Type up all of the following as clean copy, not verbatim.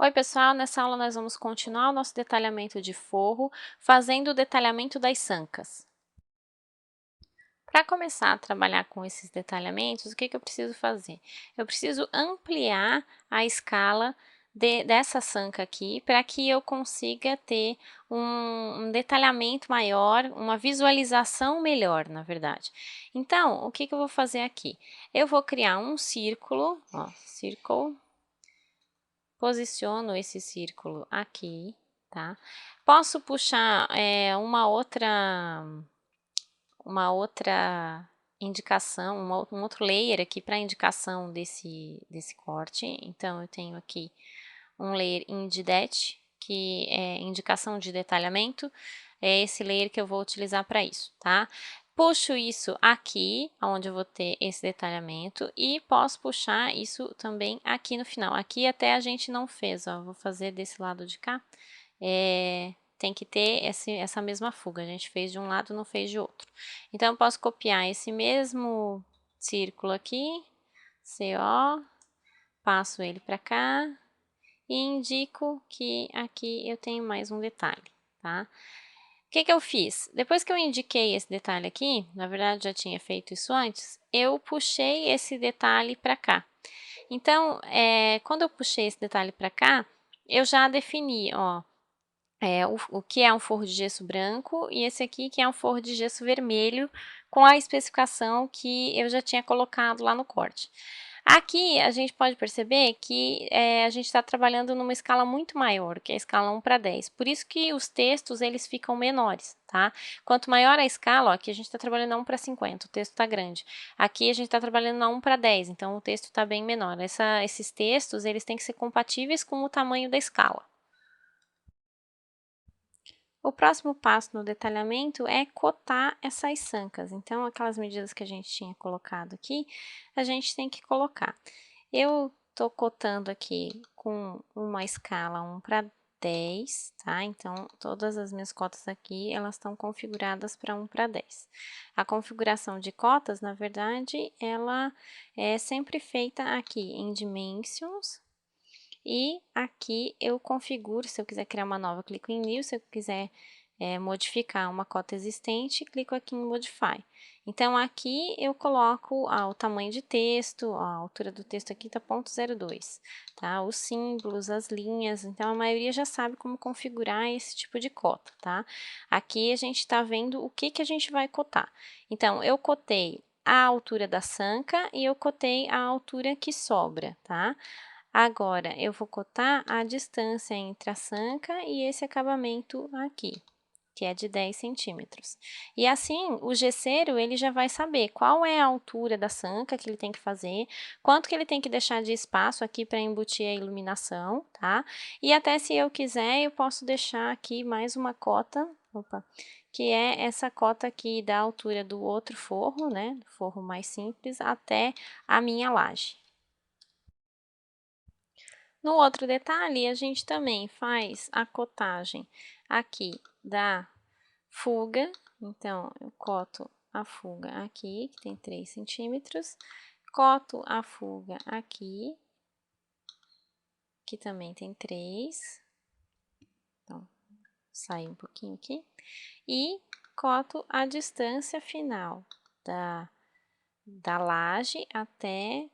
Oi pessoal, nessa aula nós vamos continuar o nosso detalhamento de forro, fazendo o detalhamento das sancas. Para começar a trabalhar com esses detalhamentos, o que eu preciso fazer? Eu preciso ampliar a escala dessa sanca aqui, para que eu consiga ter um detalhamento maior, uma visualização melhor, na verdade. Então, o que eu vou fazer aqui? Eu vou criar um círculo, ó, círculo. Posiciono esse círculo aqui, tá? Posso puxar uma outra indicação, um outro layer aqui para indicação desse corte. Então, eu tenho aqui um layer Inddet, que é indicação de detalhamento. É esse layer que eu vou utilizar para isso, tá? Puxo isso aqui, onde eu vou ter esse detalhamento, e posso puxar isso também aqui no final. Aqui até a gente não fez, ó, vou fazer desse lado de cá. Tem que ter essa mesma fuga, a gente fez de um lado, não fez de outro. Então, eu posso copiar esse mesmo círculo aqui, CO, passo ele para cá, e indico que aqui eu tenho mais um detalhe, tá? O que eu fiz? Depois que eu indiquei esse detalhe aqui, na verdade já tinha feito isso antes, eu puxei esse detalhe para cá. Então, quando eu puxei esse detalhe para cá, eu já defini, ó, o que é um forro de gesso branco e esse aqui que é um forro de gesso vermelho com a especificação que eu já tinha colocado lá no corte. Aqui a gente pode perceber que a gente está trabalhando numa escala muito maior, que é a escala 1:10. Por isso que os textos eles ficam menores, tá? Quanto maior a escala, ó, aqui a gente está trabalhando na 1:50, o texto está grande. Aqui a gente está trabalhando na 1:10, então o texto está bem menor. Esses textos eles têm que ser compatíveis com o tamanho da escala. O próximo passo no detalhamento é cotar essas sancas. Então, aquelas medidas que a gente tinha colocado aqui, a gente tem que colocar. Eu estou cotando aqui com uma escala 1:10, tá? Então, todas as minhas cotas aqui, elas estão configuradas para 1:10. A configuração de cotas, na verdade, ela é sempre feita aqui em Dimensions, e aqui eu configuro, se eu quiser criar uma nova, clico em New, se eu quiser modificar uma cota existente, clico aqui em Modify. Então, aqui eu coloco o tamanho de texto, a altura do texto aqui está 0.02, tá? Os símbolos, as linhas, então a maioria já sabe como configurar esse tipo de cota, tá? Aqui a gente está vendo o que a gente vai cotar. Então, eu cotei a altura da sanca e eu cotei a altura que sobra, tá? Agora, eu vou cotar a distância entre a sanca e esse acabamento aqui, que é de 10 centímetros. E assim, o gesseiro, ele já vai saber qual é a altura da sanca que ele tem que fazer, quanto que ele tem que deixar de espaço aqui para embutir a iluminação, tá? E até se eu quiser, eu posso deixar aqui mais uma cota, que é essa cota aqui da altura do outro forro, né? Do forro mais simples, até a minha laje. No outro detalhe, a gente também faz a cotagem aqui da fuga. Então, eu coto a fuga aqui, que tem 3 centímetros, coto a fuga aqui, que também tem 3. Então, sai um pouquinho aqui. E coto a distância final da laje até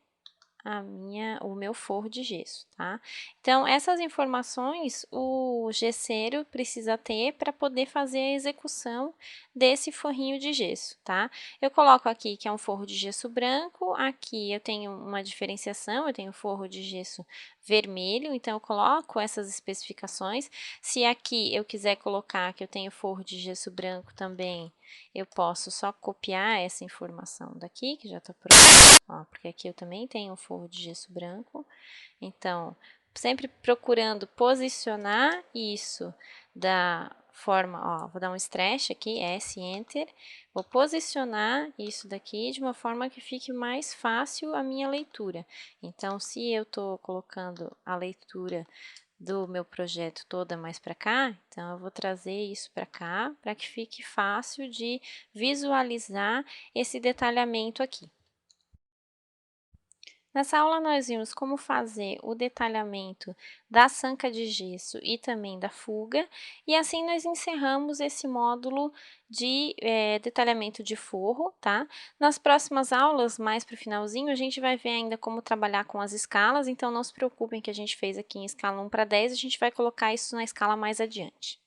o meu forro de gesso, tá? Então, essas informações o gesseiro precisa ter para poder fazer a execução desse forrinho de gesso, tá? Eu coloco aqui que é um forro de gesso branco, aqui eu tenho uma diferenciação, eu tenho forro de gesso vermelho, então eu coloco essas especificações. Se aqui eu quiser colocar que eu tenho forro de gesso branco também, eu posso só copiar essa informação daqui, que já está pronta, ó, porque aqui eu também tenho um forro de gesso branco. Então, sempre procurando posicionar isso da forma, ó, vou dar um stretch aqui, S, Enter, vou posicionar isso daqui de uma forma que fique mais fácil a minha leitura. Então, se eu estou colocando a leitura do meu projeto toda mais para cá, então eu vou trazer isso para cá, para que fique fácil de visualizar esse detalhamento aqui. Nessa aula nós vimos como fazer o detalhamento da sanca de gesso e também da fuga, e assim nós encerramos esse módulo de detalhamento de forro, tá? Nas próximas aulas, mais para o finalzinho, a gente vai ver ainda como trabalhar com as escalas, então não se preocupem que a gente fez aqui em escala 1 para 10, a gente vai colocar isso na escala mais adiante.